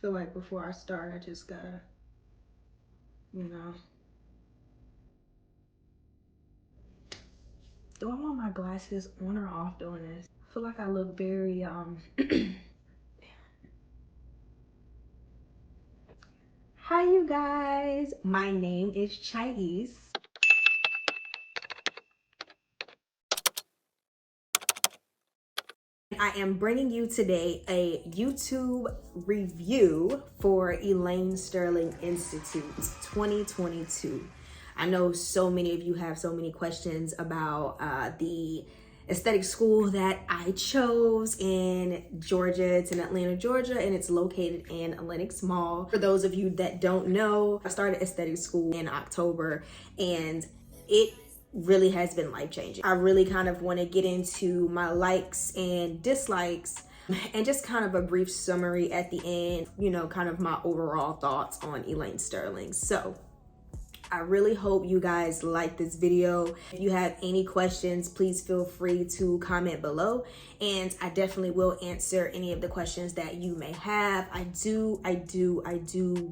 feel like before I start, I just gotta, you know. Do I want my glasses on or off doing this? I feel like I look very, Hi you guys, my name is Chais. I am bringing you today a YouTube review for Elaine Sterling Institute 2022. I know so many of you have so many questions about the aesthetic school that I chose in Georgia. It's in Atlanta, Georgia, and it's located in Lenox Mall. For those of you that don't know, I started aesthetic school in October, and it really has been life-changing. I really kind of want to get into my likes and dislikes and just kind of a brief summary at the end, you know, kind of my overall thoughts on Elaine Sterling. So I really hope you guys like this video. If you have any questions, please feel free to comment below, and I definitely will answer any of the questions that you may have. I do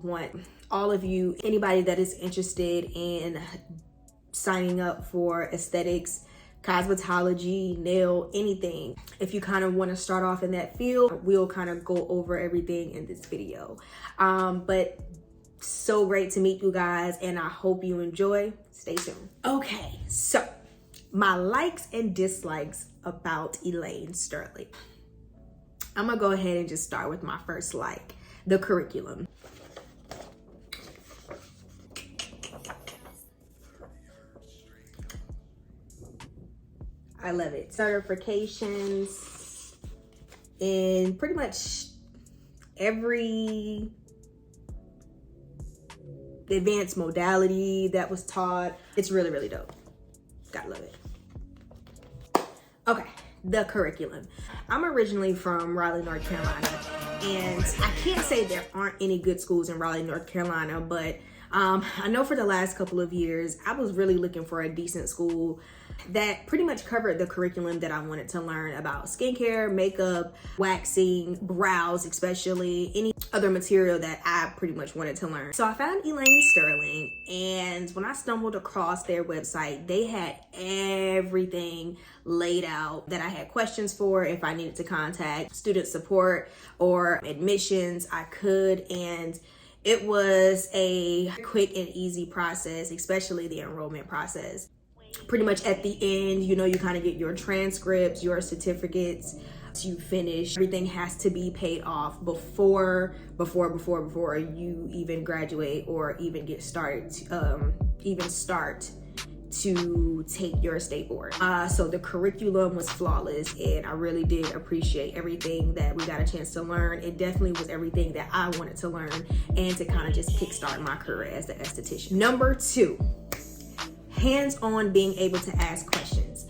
want all of you, anybody that is interested in signing up for aesthetics, cosmetology, nail, anything. If you kind of want to start off in that field, we'll kind of go over everything in this video. But so great to meet you guys, and I hope you enjoy. Stay tuned. Okay, so my likes and dislikes about Elaine Sterling. I'm gonna go ahead and just start with my first like, the curriculum. I love it. Certifications in pretty much every advanced modality that was taught. It's really, really dope. Gotta love it. Okay, the curriculum. I'm originally from Raleigh, North Carolina, and I can't say there aren't any good schools in Raleigh, North Carolina, but I know for the last couple of years, I was really looking for a decent school that pretty much covered the curriculum that I wanted to learn about skincare, makeup, waxing, brows, especially any other material that I pretty much wanted to learn. So I found Elaine Sterling, and when I stumbled across their website, they had everything laid out that I had questions for. If I needed to contact student support or admissions, I could, and it was a quick and easy process, especially the enrollment process. Pretty much at the end, you know, you kind of get your transcripts, your certificates. You finish, everything has to be paid off before you even graduate or even get started, start to take your state board. So the curriculum was flawless, and I really did appreciate everything that we got a chance to learn. It definitely was everything that I wanted to learn and to kind of just kickstart my career as an esthetician. Number 2, hands-on, being able to ask questions.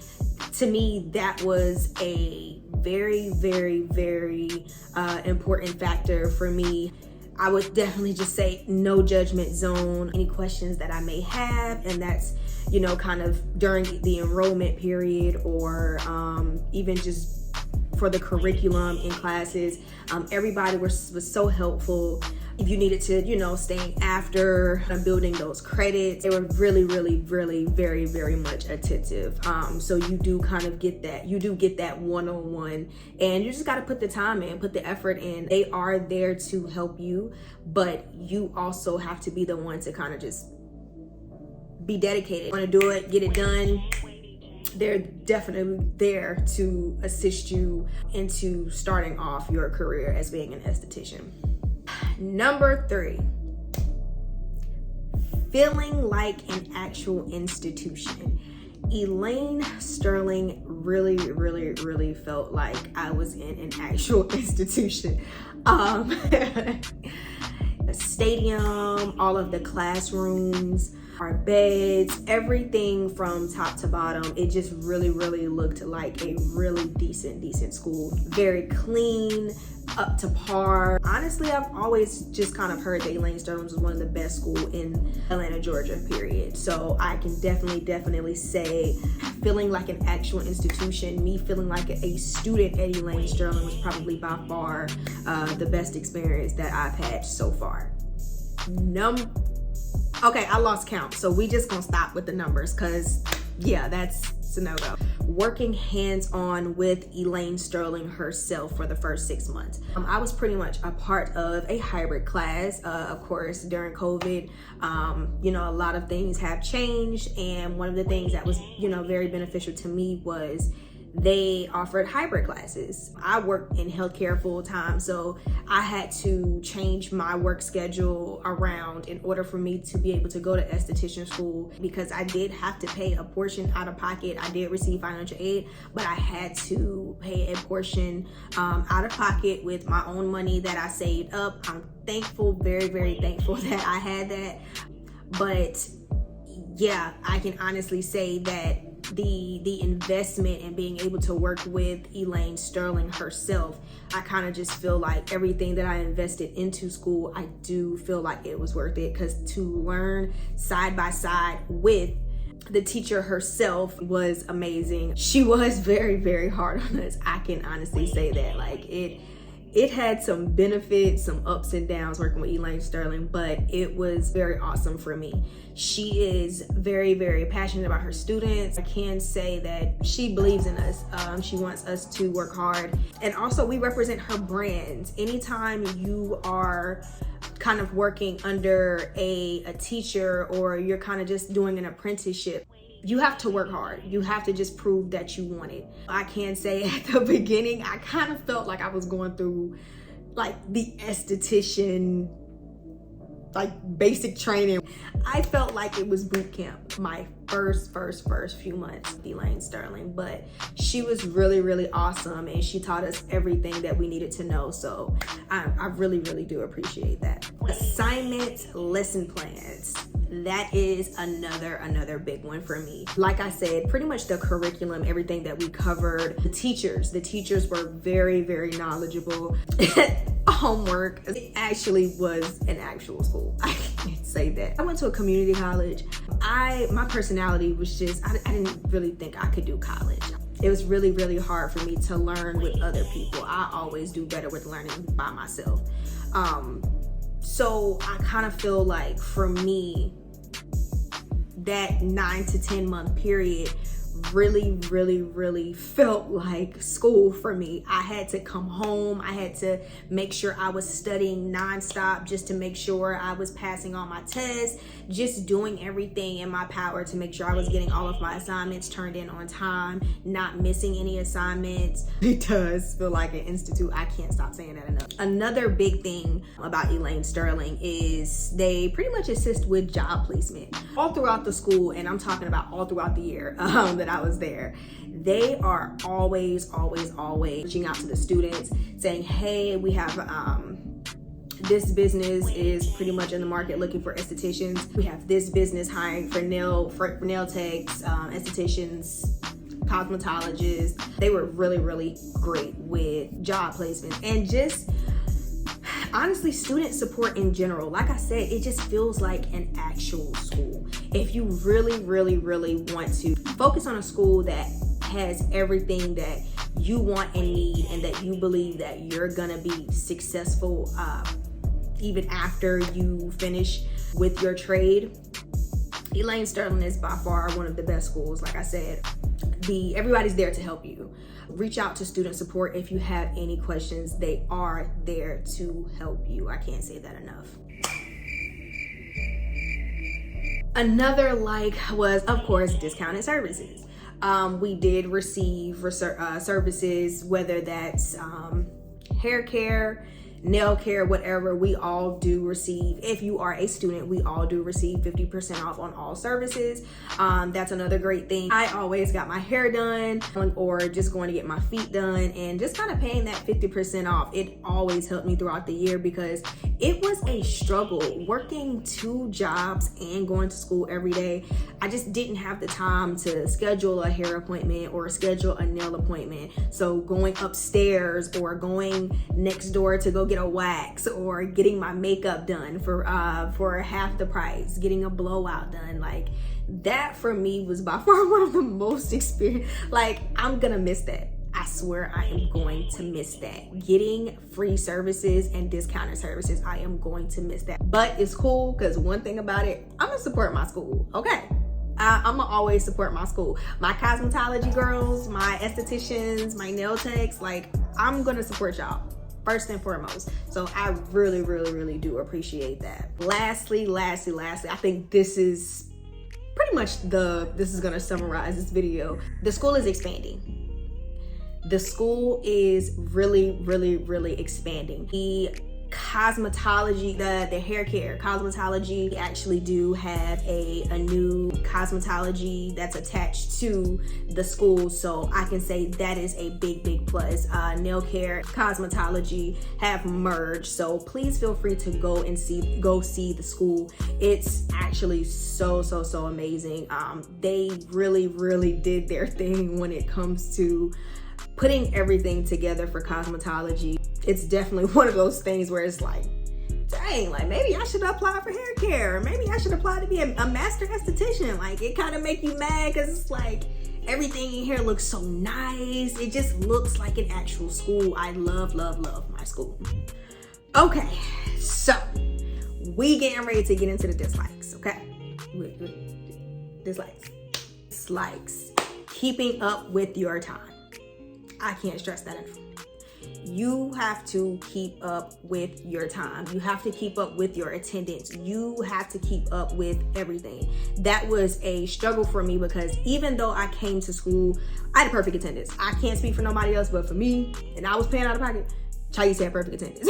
To me, that was a very, very, very important factor for me. I would definitely just say no judgment zone. Any questions that I may have, and that's, you know, kind of during the enrollment period or even just for the curriculum in classes. Everybody was so helpful. If you needed to, you know, staying after building those credits, they were really, really, really, very, very much attentive. So you do kind of get that, one-on-one, and you just got to put the time in, put the effort in. They are there to help you, but you also have to be the one to kind of just be dedicated. Want to do it, get it done. They're definitely there to assist you into starting off your career as being an esthetician. Number 3, feeling like an actual institution. Elaine Sterling really, really, really felt like I was in an actual institution. The stadium, all of the classrooms, our beds, everything from top to bottom. It just really looked like a really decent school. Very clean, up to par. Honestly, I've always just kind of heard that Elaine Sterling was one of the best schools in Atlanta, Georgia, period. So I can definitely say, feeling like an actual institution, me feeling like a student at Elaine Sterling was probably by far the best experience that I've had so far. Okay, I lost count, so we just gonna stop with the numbers, because yeah, that's a no-go. Working hands-on with Elaine Sterling herself for the first 6 months. I was pretty much a part of a hybrid class. Of course, during COVID, you know, a lot of things have changed, and one of the things that was, you know, very beneficial to me was they offered hybrid classes. I worked in healthcare full time, so I had to change my work schedule around in order for me to be able to go to esthetician school, because I did have to pay a portion out of pocket. I did receive financial aid, but I had to pay a portion out of pocket with my own money that I saved up. I'm thankful, very thankful that I had that. But yeah, I can honestly say that the investment in being able to work with Elaine Sterling herself, I kind of just feel like everything that I invested into school, I do feel like it was worth it, because to learn side by side with the teacher herself was amazing. She was very hard on us. I can honestly say that. Like, it had some benefits, some ups and downs working with Elaine Sterling, but it was very awesome for me. She is very passionate about her students. I can say that she believes in us. She wants us to work hard. And also, we represent her brand. Anytime you are kind of working under a teacher, or you're kind of just doing an apprenticeship, you have to work hard. You have to just prove that you want it. I can say at the beginning, I kind of felt like I was going through like the esthetician, like basic training. I felt like it was boot camp my first few months with Elaine Sterling, but she was really awesome, and she taught us everything that we needed to know. So I really do appreciate that. Assignment lesson plans. That is another big one for me. Like I said, pretty much the curriculum, everything that we covered. The teachers were very knowledgeable. Homework, it actually was an actual school. I can't say that. I went to a community college. My personality was just, I didn't really think I could do college. It was really hard for me to learn with other people. I always do better with learning by myself. So I kind of feel like for me, that 9 to 10 month period really felt like school for me. I had to come home. I had to make sure I was studying nonstop just to make sure I was passing all my tests, just doing everything in my power to make sure I was getting all of my assignments turned in on time, not missing any assignments. It does feel like an institute. I can't stop saying that enough. Another big thing about Elaine Sterling is they pretty much assist with job placement all throughout the school, and I'm talking about all throughout the year that I was there. They are always reaching out to the students saying, hey, we have this business is pretty much in the market looking for estheticians. We have this business hiring for nail techs, estheticians, cosmetologists. They were really great with job placement and just honestly student support in general. Like I said, it just feels like an actual school. If you really want to focus on a school that has everything that you want and need, and that you believe that you're gonna be successful even after you finish with your trade, Elaine Sterling is by far one of the best schools. Like I said, everybody's there to help you. Reach out to student support if you have any questions. They are there to help you. I can't say that enough. Another like was, of course, discounted services. We did receive services, whether that's hair care, nail care, whatever, we all do receive, if you are a student, we all do receive 50% off on all services. That's another great thing. I always got my hair done or just going to get my feet done, and just kind of paying that 50% off. It always helped me throughout the year because it was a struggle working 2 jobs and going to school every day. I just didn't have the time to schedule a hair appointment or schedule a nail appointment. So going upstairs or going next door to go get a wax or getting my makeup done for half the price, getting a blowout done, like that for me was by far one of the most experience. Like, I'm gonna miss that. I swear I am going to miss that. Getting free services and discounted services, I am going to miss that. But it's cool because one thing about it, I'm gonna support my school, okay? I'm gonna always support my school. My cosmetology girls, my estheticians, my nail techs, like I'm gonna support y'all first and foremost. So I really, really, really do appreciate that. Lastly, I think this is pretty much this is gonna summarize this video. The school is expanding. The school is really, really, really expanding. The cosmetology, the hair care, cosmetology, actually do have a new cosmetology that's attached to the school. So I can say that is a big plus. Nail care, cosmetology have merged. So please feel free to go see the school. It's actually so amazing. They really did their thing when it comes to putting everything together for cosmetology. It's definitely one of those things where it's like, dang, like maybe I should apply for hair care, or maybe I should apply to be a master esthetician. Like, it kind of make you mad because it's like everything in here looks so nice. It just looks like an actual school. I love my school. Okay, so we getting ready to get into the dislikes, okay? Dislikes. Keeping up with your time. I can't stress that enough. You have to keep up with your time. You have to keep up with your attendance. You have to keep up with everything. That was a struggle for me because even though I came to school, I had perfect attendance. I can't speak for nobody else, but for me, and I was paying out of pocket, Chayes had perfect attendance.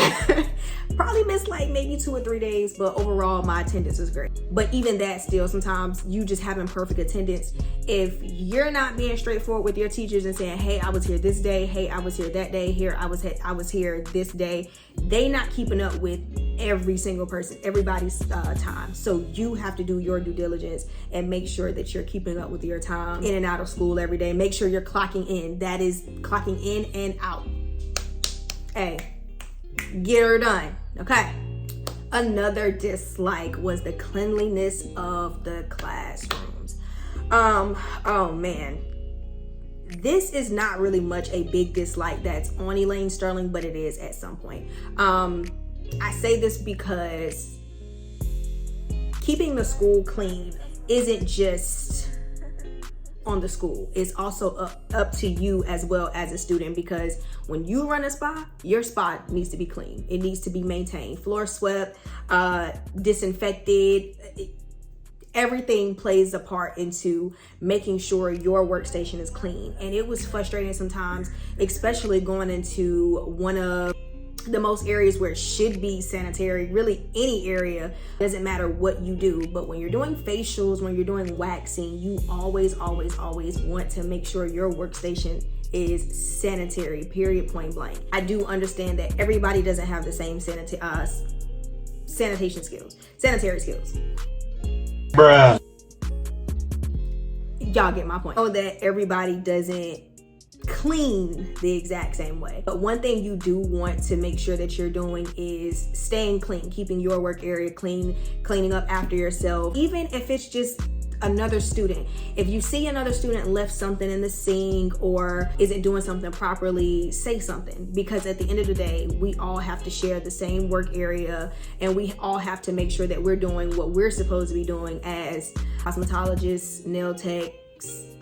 Probably missed like maybe 2 or 3 days, but overall my attendance was great. But even that still, sometimes you just having perfect attendance, if you're not being straightforward with your teachers and saying, hey, I was here this day, hey, I was here that day, here I was here this day, they not keeping up with every single person, everybody's time. So you have to do your due diligence and make sure that you're keeping up with your time in and out of school every day. Make sure you're clocking in. That is clocking in and out. Hey, get her done, okay? Another dislike was the cleanliness of the classrooms. Oh man, this is not really much a big dislike that's on Elaine Sterling, but it is at some point. I say this because keeping the school clean isn't just on the school. It's also up to you as well as a student, because when you run a spa, your spa needs to be clean. It needs to be maintained, floor swept, disinfected. Everything plays a part into making sure your workstation is clean. And it was frustrating sometimes, especially going into one of the most areas where it should be sanitary. Really, any area, doesn't matter what you do, but when you're doing facials, when you're doing waxing, you always want to make sure your workstation is sanitary, period, point blank. I do understand that everybody doesn't have the same sanitary skills. Bruh. Y'all get my point. Oh, that everybody doesn't clean the exact same way. But one thing you do want to make sure that you're doing is staying clean, keeping your work area clean, cleaning up after yourself. Even if it's just another student. If you see another student left something in the sink or isn't doing something properly, say something, because at the end of the day, we all have to share the same work area, and we all have to make sure that we're doing what we're supposed to be doing as cosmetologists, nail techs,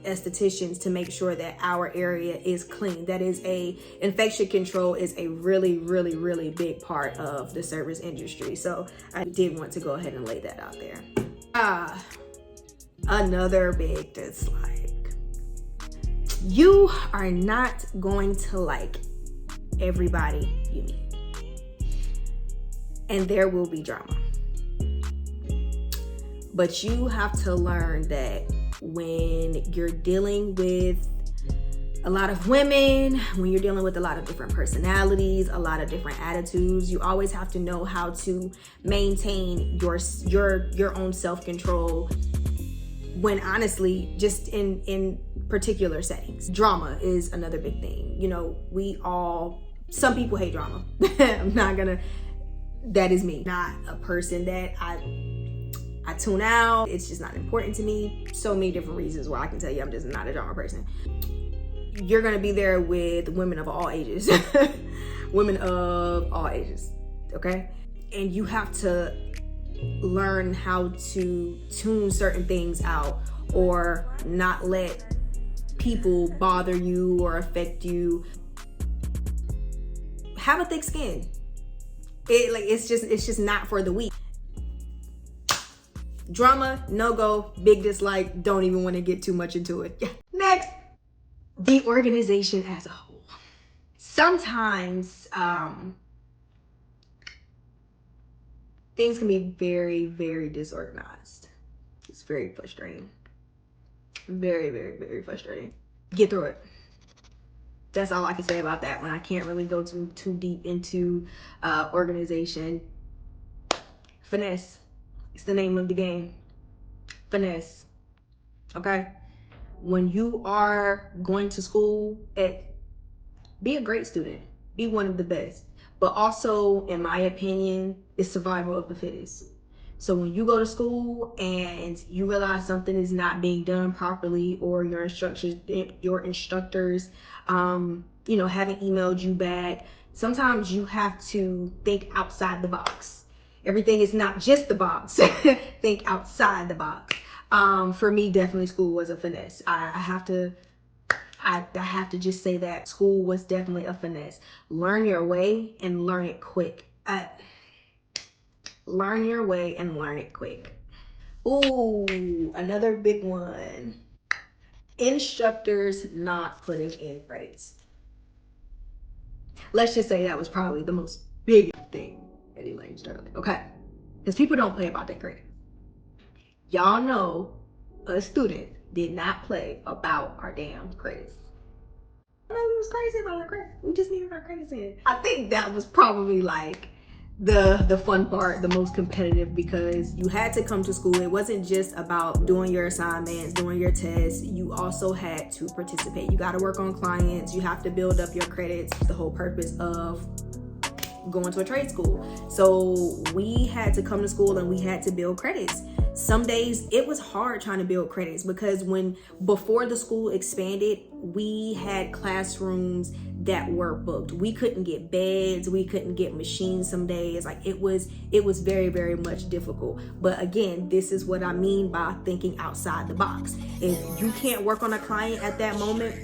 estheticians, to make sure that our area is clean. That is infection control is a really big part of the service industry. So I did want to go ahead and lay that out there. Another big dislike. You are not going to like everybody you meet. and there will be drama. But you have to learn that when you're dealing with a lot of women, when you're dealing with a lot of different personalities, a lot of different attitudes, you always have to know how to maintain your own self-control when honestly, just in particular settings. Drama is another big thing. You know, some people hate drama. That is me. Not a person that I tune out. It's just not important to me. So many different reasons why I can tell you I'm just not a drama person. You're gonna be there with women of all ages. Women of all ages, okay? And you have to learn how to tune certain things out or not let people bother you or affect you. Have a thick skin. It's just not for the weak. Drama, no go, big dislike, don't even want to get too much into it. Next, the organization as a whole. Sometimes things can be very, very disorganized. It's very frustrating. Very, very, very frustrating. Get through it. That's all I can say about that one. I can't really go too deep into organization. Finesse. It's the name of the game. Finesse. Okay? When you are going to school, be a great student. Be one of the best. But also, in my opinion, it's survival of the fittest. So when you go to school and you realize something is not being done properly, or your instructors haven't emailed you back, sometimes you have to think outside the box. Everything is not just the box. Think outside the box. For me, definitely school was a finesse. I have to just say that school was definitely a finesse. Learn your way and learn it quick. Learn your way and learn it quick. Ooh, another big one. Instructors not putting in grades. Let's just say that was probably the most biggest thing at Elaine Sterling, okay? Because people don't play about their grades. Y'all know a student did not play about our damn grades. I know we was crazy about our grades. We just needed our grades in. I think that was probably like the fun part, the most competitive, because you had to come to school. It wasn't just about doing your assignments, doing your tests. You also had to participate. You got to work on clients. You have to build up your credits. The whole purpose of going to a trade school. So we had to come to school and we had to build credits. Some days it was hard trying to build credits because before the school expanded, we had classrooms that were booked. We couldn't get beds, we couldn't get machines some days. Like it was very, very much difficult. But again, this is what I mean by thinking outside the box. If you can't work on a client at that moment,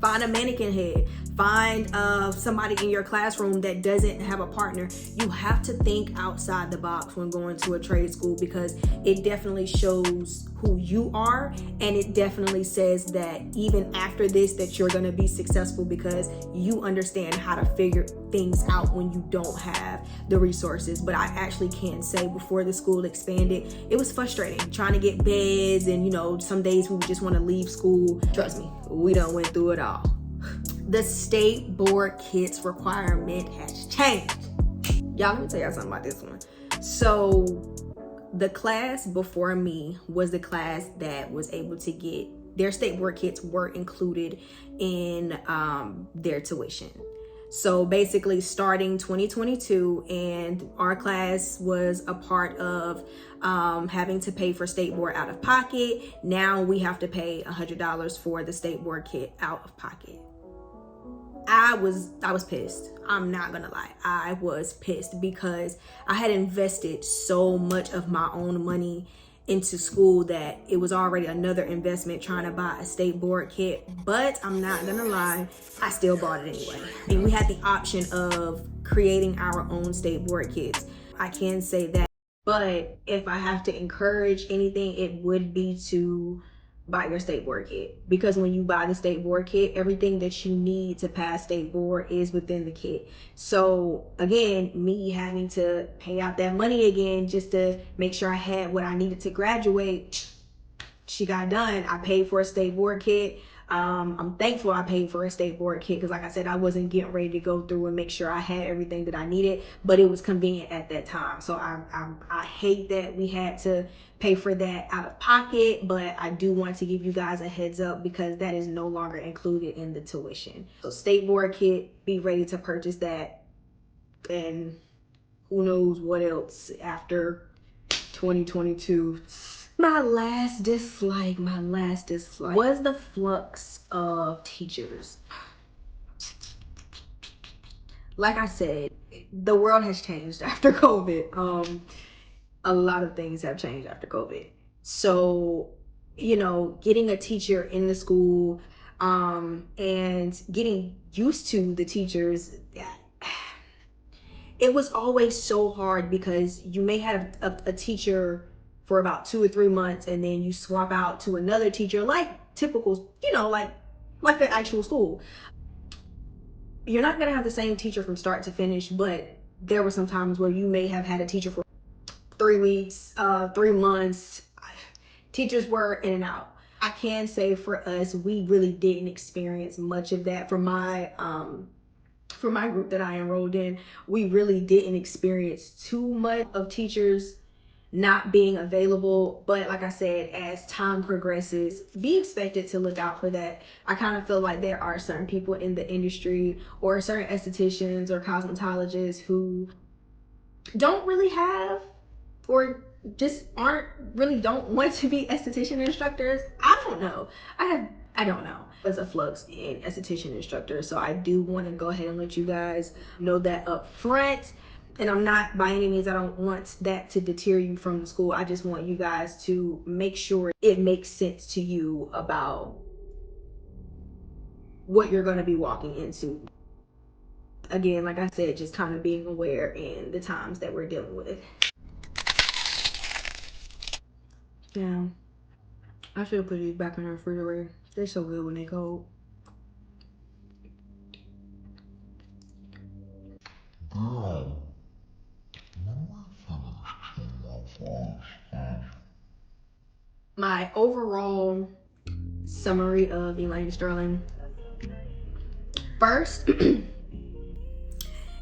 find a mannequin head. Find somebody in your classroom that doesn't have a partner. You have to think outside the box when going to a trade school, because it definitely shows who you are, and it definitely says that even after this that you're going to be successful because you understand how to figure things out when you don't have the resources. But I actually can say before the school expanded, it was frustrating trying to get beds, and some days we would just want to leave school. Trust me, we done went through it all. The state board kits requirement has changed. Y'all, let me tell y'all something about this one. So the class before me was the class that was able to get their state board kits were included in their tuition. So basically starting 2022, and our class was a part of having to pay for state board out of pocket. Now we have to pay $100 for the state board kit out of pocket. I was pissed. I'm not gonna lie. I was pissed because I had invested so much of my own money into school that it was already another investment trying to buy a state board kit. But I'm not gonna lie, I still bought it anyway. And we had the option of creating our own state board kits. I can say that. But if I have to encourage anything, it would be to buy your state board kit, because when you buy the state board kit, everything that you need to pass state board is within the kit. So again, me having to pay out that money again just to make sure I had what I needed to graduate, she got done. I paid for a state board kit. I'm thankful I paid for a state board kit, because like I said, I wasn't getting ready to go through and make sure I had everything that I needed, but it was convenient at that time. So I hate that we had to pay for that out of pocket, but I do want to give you guys a heads up because that is no longer included in the tuition. So state board kit, be ready to purchase that, and who knows what else after 2022. My last dislike was the flux of teachers. Like I said, the world has changed after COVID. A lot of things have changed after COVID. So, you know, getting a teacher in the school, and getting used to the teachers, it was always so hard, because you may have a teacher for about 2 or 3 months, and then you swap out to another teacher, like typical, you know, like the actual school. You're not gonna have the same teacher from start to finish, but there were some times where you may have had a teacher for 3 weeks, 3 months. Teachers were in and out. I can say for us, we really didn't experience much of that. For my group that I enrolled in, we really didn't experience too much of teachers not being available. But like I said, as time progresses, be expected to look out for that. I kind of feel like there are certain people in the industry, or certain estheticians or cosmetologists, who don't really have, or just don't want to be esthetician instructors. I don't know. I don't know. There's a flux in esthetician instructors, so I do want to go ahead and let you guys know that up front. And I'm not, by any means, I don't want that to deter you from the school. I just want you guys to make sure it makes sense to you about what you're going to be walking into. Again, like I said, just kind of being aware in the times that we're dealing with. Yeah, I should put these back in the refrigerator. They're so good when they cold. My overall summary of Elaine Sterling. First,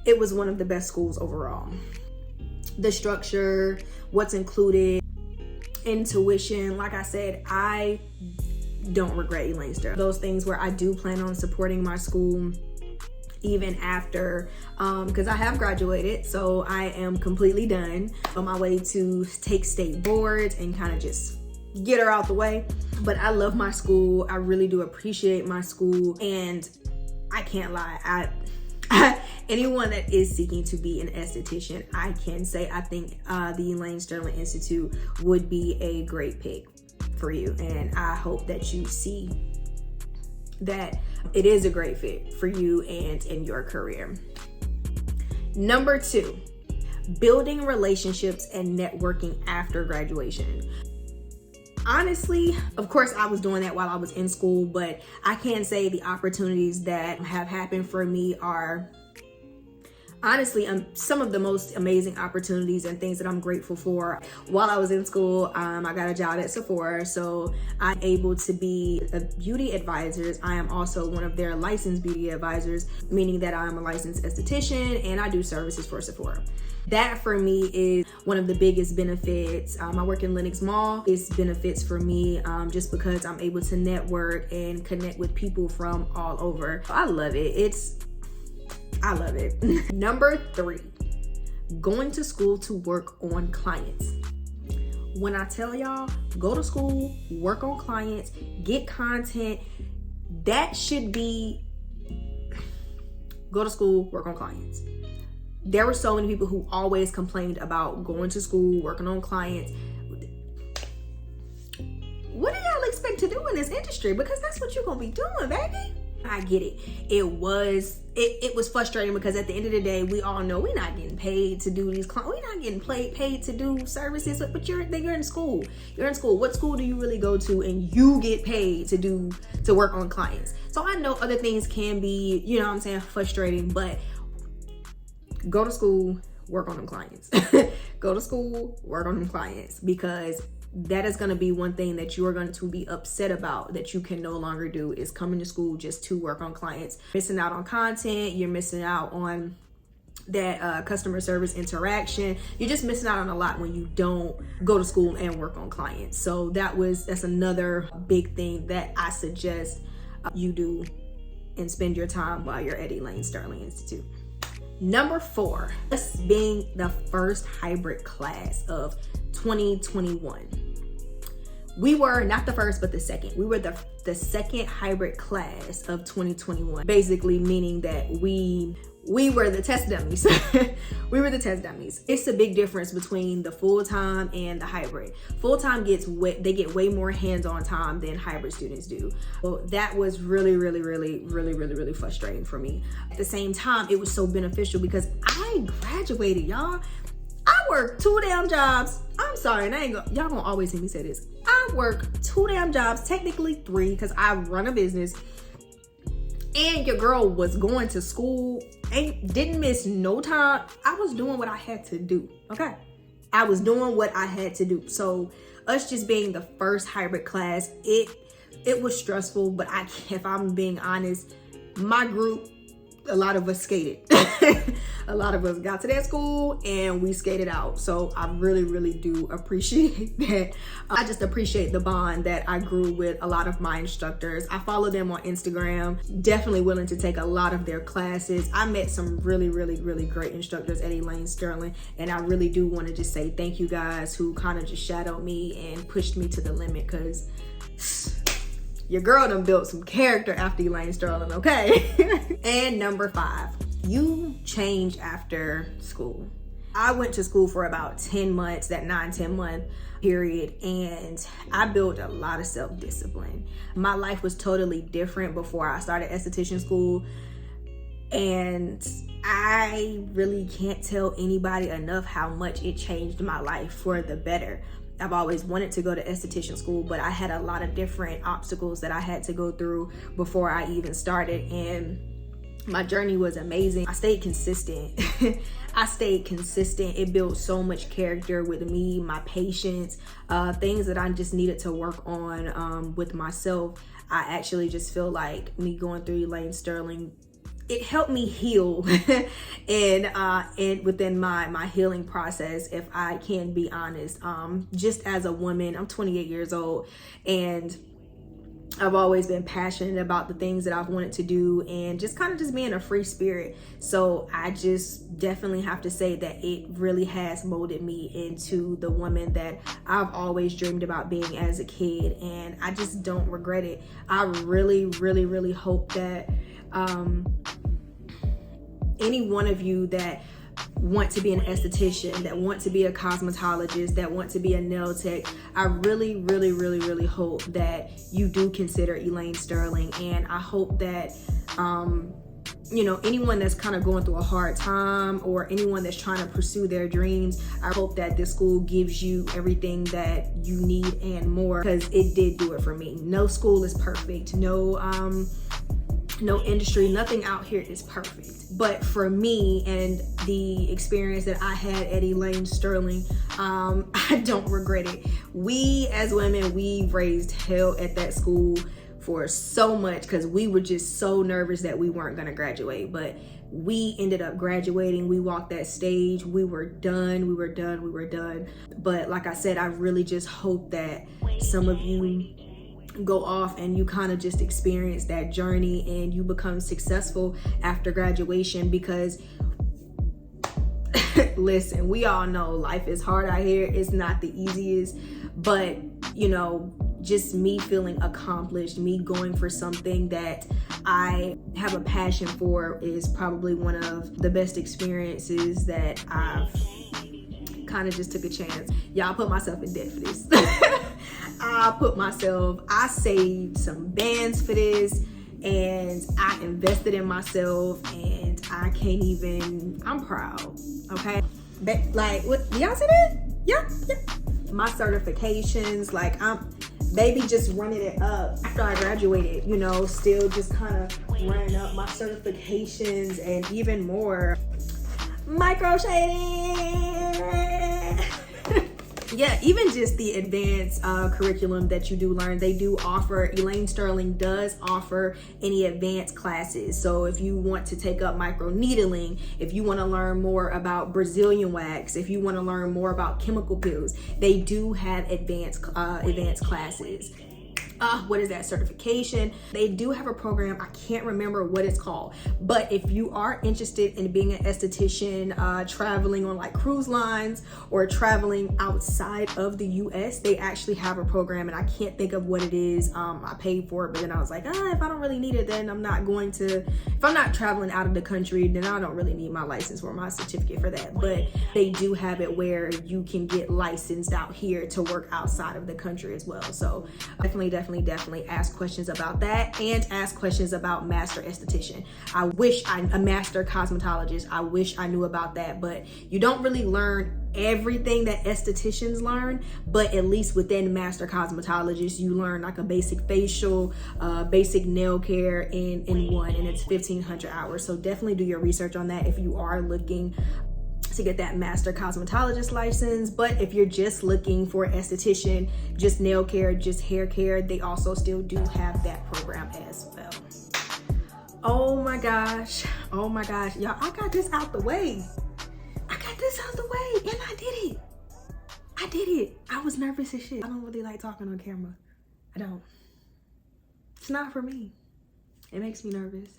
it was one of the best schools overall. The structure, what's included in tuition, like I said, I don't regret Elaine Sterling. Those things where I do plan on supporting my school even after, because I have graduated, so I am completely done on my way to take state boards and kind of just get her out the way. But I love my school. I really do appreciate my school, and I can't lie, anyone that is seeking to be an esthetician, I can say I think the Elaine Sterling Institute would be a great pick for you, and I hope that you see that it is a great fit for you and in your career. Number 2, building relationships and networking after graduation. Honestly, of course, I was doing that while I was in school, but I can say the opportunities that have happened for me are honestly some of the most amazing opportunities and things that I'm grateful for. While I was in school, I got a job at Sephora, so I'm able to be a beauty advisor. I am also one of their licensed beauty advisors, meaning that I'm a licensed esthetician and I do services for Sephora. That for me is one of the biggest benefits. I work in Lenox Mall. It's benefits for me just because I'm able to network and connect with people from all over. I love it. I love it. Number 3, going to school to work on clients. When I tell y'all, go to school, work on clients, get content, that should be go to school, work on clients. There were so many people who always complained about going to school, working on clients. What do y'all expect to do in this industry? Because that's what you're gonna be doing, baby. I get it. It was frustrating because at the end of the day, we all know we're not getting paid to do these clients. We're not getting paid to do services, but you're in school. You're in school. What school do you really go to and you get paid to work on clients? So I know other things can be, you know what I'm saying, frustrating, but go to school, work on them clients. Go to school, work on them clients, because that is going to be one thing that you are going to be upset about that you can no longer do, is coming to school just to work on clients. Missing out on content, you're missing out on that customer service interaction. You're just missing out on a lot when you don't go to school and work on clients. So that's another big thing that I suggest you do and spend your time while you're at Elaine Sterling Institute. Number 4, us being the first hybrid class of 2021. We were not the first, but the second. We were the second hybrid class of 2021, basically meaning that we were the test dummies. We were the test dummies. It's a big difference between the full-time and the hybrid. Full-time they get way more hands-on time than hybrid students do. So that was really frustrating for me. At the same time, it was so beneficial because I graduated, y'all. I work 2 damn jobs. I'm sorry, and y'all gonna always hear me say this. I work 2 damn jobs, technically 3, because I run a business. And your girl was going to school, didn't miss no time. I was doing what I had to do, okay? I was doing what I had to do. So us just being the first hybrid class, it was stressful, but if I'm being honest, my group, a lot of us skated. A lot of us got to that school and we skated out. So I really do appreciate that. I just appreciate the bond that I grew with a lot of my instructors. I follow them on Instagram, definitely willing to take a lot of their classes. I met some really great instructors at Elaine Sterling, and I really do want to just say thank you guys who kind of just shadowed me and pushed me to the limit, because your girl done built some character after Elaine Sterling, okay? And number 5, you change after school. I went to school for about 10 months, that 9-10 month period, and I built a lot of self-discipline. My life was totally different before I started esthetician school, and I really can't tell anybody enough how much it changed my life for the better. I've always wanted to go to esthetician school, but I had a lot of different obstacles that I had to go through before I even started, and my journey was amazing. I stayed consistent. It built so much character with me, my patience, things that I just needed to work on with myself. I actually just feel like me going through Elaine Sterling, it helped me heal and within my healing process, if I can be honest. Just as a woman, I'm 28 years old, and I've always been passionate about the things that I've wanted to do, and just kind of just being a free spirit. So I just definitely have to say that it really has molded me into the woman that I've always dreamed about being as a kid, and I just don't regret it. I really hope that any one of you that want to be an esthetician, that want to be a cosmetologist, that want to be a nail tech, I really hope that you do consider Elaine Sterling. And I hope that anyone that's kind of going through a hard time, or anyone that's trying to pursue their dreams, I hope that this school gives you everything that you need and more, because it did do it for me. No school is perfect. No industry, nothing out here is perfect. But for me and the experience that I had at Elaine Sterling, I don't regret it. We as women, we raised hell at that school for so much, because we were just so nervous that we weren't gonna graduate. But we ended up graduating. We walked that stage. We were done. But like I said, I really just hope that some of you go off and you kind of just experience that journey and you become successful after graduation, because listen, we all know life is hard out here. It's not the easiest, but just me feeling accomplished, me going for something that I have a passion for, is probably one of the best experiences that I've kind of just took a chance. Y'all, put myself in debt for this. I saved some bands for this, and I invested in myself, and I can't even, I'm proud, okay? Like, what, y'all see that? Yeah. My certifications, like, I'm baby just running it up after I graduated, you know, still just kind of running up my certifications and even more. Micro shading. Yeah, even just the advanced curriculum that you do learn, they do offer, Elaine Sterling does offer any advanced classes. So if you want to take up micro needling, if you want to learn more about Brazilian wax, if you want to learn more about chemical peels, they do have advanced classes. What is that certification? They do have a program, I can't remember what it's called, but if you are interested in being an esthetician, traveling on like cruise lines or traveling outside of the US, they actually have a program, and I can't think of what it is. I paid for it, but then I was like, if I don't really need it, then I'm not going to, if I'm not traveling out of the country, then I don't really need my license or my certificate for that. But they do have it where you can get licensed out here to work outside of the country as well. So definitely ask questions about that, and ask questions about master esthetician. A master cosmetologist, I wish I knew about that, but you don't really learn everything that estheticians learn, but at least within master cosmetologist, you learn like a basic facial, basic nail care in one, and it's 1,500 hours. So definitely do your research on that if you are looking to get that master cosmetologist license. But if you're just looking for esthetician, just nail care, just hair care, they also still do have that program as well. Oh my gosh, y'all, I got this out the way. And I did it. I was nervous as shit. I don't really like talking on camera. I don't. It's not for me. It makes me nervous.